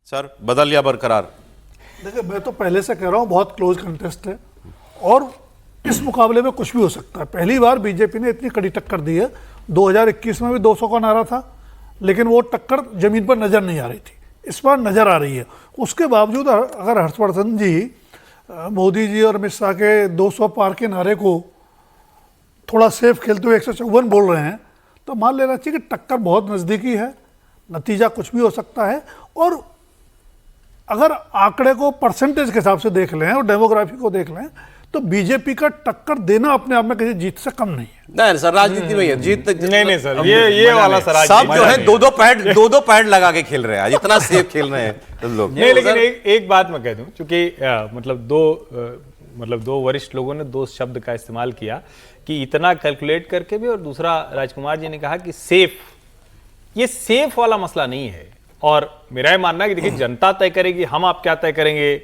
Sir बदल या बरकरार? देखिए, मैं तो पहले से कह रहा हूँ बहुत क्लोज कंटेस्ट है और इस मुकाबले में कुछ भी हो सकता है। पहली बार बीजेपी ने इतनी कड़ी टक्कर दी है। 2021 में भी 200 का नारा था, लेकिन वो टक्कर जमीन पर नजर नहीं आ रही थी। इस बार नजर आ रही है। उसके बावजूद अगर हर्षवर्धन जी, मोदी जी और अमित शाह के 200 पार के नारे को थोड़ा सेफ खेलते हुए 154 बोल रहे हैं, तो मान लेना चाहिए कि टक्कर बहुत नज़दीकी है, नतीजा कुछ भी हो सकता है। और अगर आंकड़े को परसेंटेज के हिसाब से देख लें और डेमोग्राफी को देख लें, तो बीजेपी का टक्कर देना अपने आप में किसी जीत से कम नहीं है। नहीं सर, राजनीति में जीत नहीं सर, ये वाला सर सब जो है दो पैड लगा के खेल रहे हैं, आज इतना सेफ खेल रहे हैं लोग। नहीं, लेकिन एक बात मैं कह दूं, क्योंकि मतलब दो वरिष्ठ लोगों ने दो शब्द का इस्तेमाल किया कि इतना कैलकुलेट करके भी, और दूसरा राजकुमार जी ने कहा कि सेफ। ये सेफ वाला मसला नहीं है। और मेरा ये मानना है कि देखिए, जनता तय करेगी, हम आप क्या तय करेंगे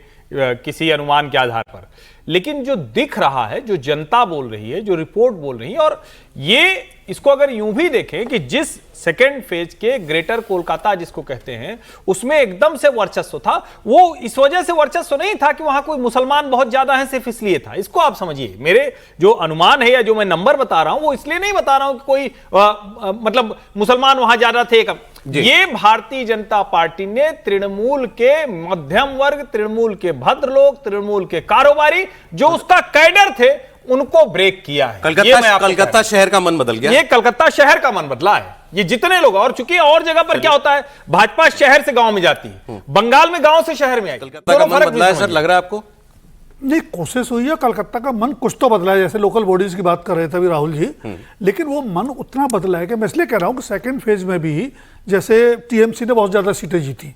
किसी अनुमान के आधार पर। लेकिन जो दिख रहा है, जो जनता बोल रही है, जो रिपोर्ट बोल रही है, और ये इसको अगर यूं भी देखें कि जिस सेकेंड फेज के ग्रेटर कोलकाता जिसको कहते हैं, उसमें एकदम से वर्चस्व था। वो इस वजह से वर्चस्व नहीं था कि वहां कोई मुसलमान बहुत ज्यादा है, सिर्फ इसलिए था। इसको आप समझिए। मेरे जो अनुमान है या जो मैं नंबर बता रहा हूं, वो इसलिए नहीं बता रहा हूं कि कोई मतलब मुसलमान वहां ज्यादा थे। ये भारतीय जनता पार्टी ने तृणमूल के मध्यम वर्ग, तृणमूल के भद्र लोग, तृणमूल के कारोबारी जो उसका कैडर थे, उनको ब्रेक किया है। कलकत्ता शहर का मन बदल गया। ये कलकत्ता शहर का मन बदला है। ये जितने लोग, और चूंकि और जगह पर क्या होता है, भाजपा शहर से गांव में जाती है, बंगाल में गांव से शहर में आई। कलकत्ता का मन बदला है सर, लग रहा है आपको? नहीं, कोशिश हुई है। कलकत्ता का मन कुछ तो बदला है, जैसे लोकल बॉडीज की बात कर रहे थे अभी राहुल जी, लेकिन वो मन उतना बदला है कि मैं इसलिए कह रहा हूं कि सेकंड फेज में भी जैसे टीएमसी ने बहुत ज्यादा सीटें जीती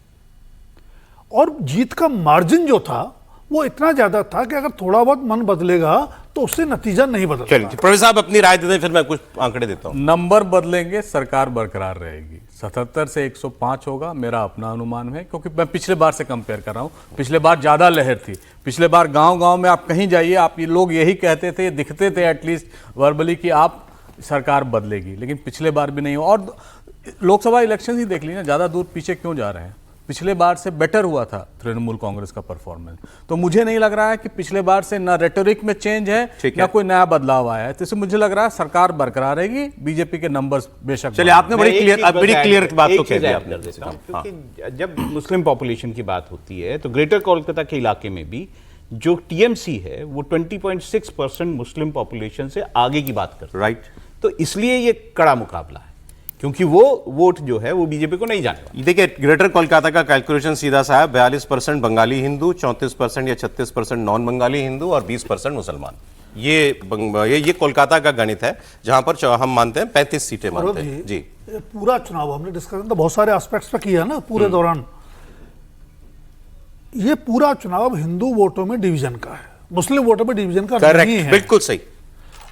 और जीत का मार्जिन जो था वो इतना ज्यादा था कि अगर थोड़ा बहुत मन बदलेगा तो उससे नतीजा नहीं बदलता। चलिए प्रोफेसर साहब अपनी राय दे दें, फिर मैं कुछ आंकड़े देता हूं। नंबर बदलेंगे, सरकार बरकरार रहेगी। 77 से 105 होगा, मेरा अपना अनुमान है, क्योंकि मैं पिछले बार से कंपेयर कर रहा हूं। पिछले बार ज्यादा लहर थी। पिछले बार गांव-गांव में आप कहीं जाइए, आप ये लोग यही कहते थे, दिखते थे एटलीस्ट वर्बली कि आप सरकार बदलेगी, लेकिन पिछले बार भी नहीं हुआ। और लोकसभा इलेक्शन ही देख लीजिए, ज्यादा दूर पीछे क्यों जा रहे हैं। पिछले बार से बेटर हुआ था तृणमूल कांग्रेस का परफॉर्मेंस। तो मुझे नहीं लग रहा है कि पिछले बार से ना रेटोरिक में चेंज है, ना कोई नया बदलाव आया है। तो इससे मुझे लग रहा है सरकार बरकरार रहेगी। बीजेपी के नंबर्स बेशक। चलिए, आपने बड़ी क्लियर बात तो कह दी आपने। क्योंकि जब मुस्लिम पॉपुलेशन की बात होती है तो ग्रेटर कोलकाता के इलाके में भी जो टीएमसी है वो 20.6% मुस्लिम पॉपुलेशन से आगे की बात करता है। राइट। तो इसलिए ये कड़ा मुकाबला है, क्योंकि वो वोट जो है वो बीजेपी को नहीं जाने। देखिए, ग्रेटर कोलकाता का कैलकुलेशन सीधा सा है। 42% बंगाली हिंदू, 34% या 36% नॉन बंगाली हिंदू और 20% मुसलमान। ये कोलकाता का गणित है, जहां पर हम मानते हैं 35 सीटें मानते हैं। जी, पूरा चुनाव हमने डिस्कशन तो बहुत सारे एस्पेक्ट्स पे किया ना पूरे दौरान। ये पूरा चुनाव हिंदू वोटों में डिवीजन का है, मुस्लिम वोटों में डिवीजन का नहीं है। बिल्कुल सही।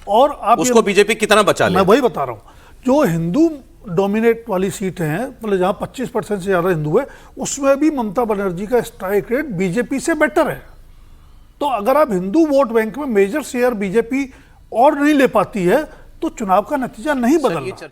और आप उसको बीजेपी कितना बचा ले, मैं वही बता रहा हूं। जो हिंदू डोमिनेट वाली सीट हैं, मतलब जहां 25% से ज्यादा हिंदू है, उसमें भी ममता बनर्जी का स्ट्राइक रेट बीजेपी से बेटर है। तो अगर आप हिंदू वोट बैंक में मेजर शेयर बीजेपी और नहीं ले पाती है, तो चुनाव का नतीजा नहीं बदलना।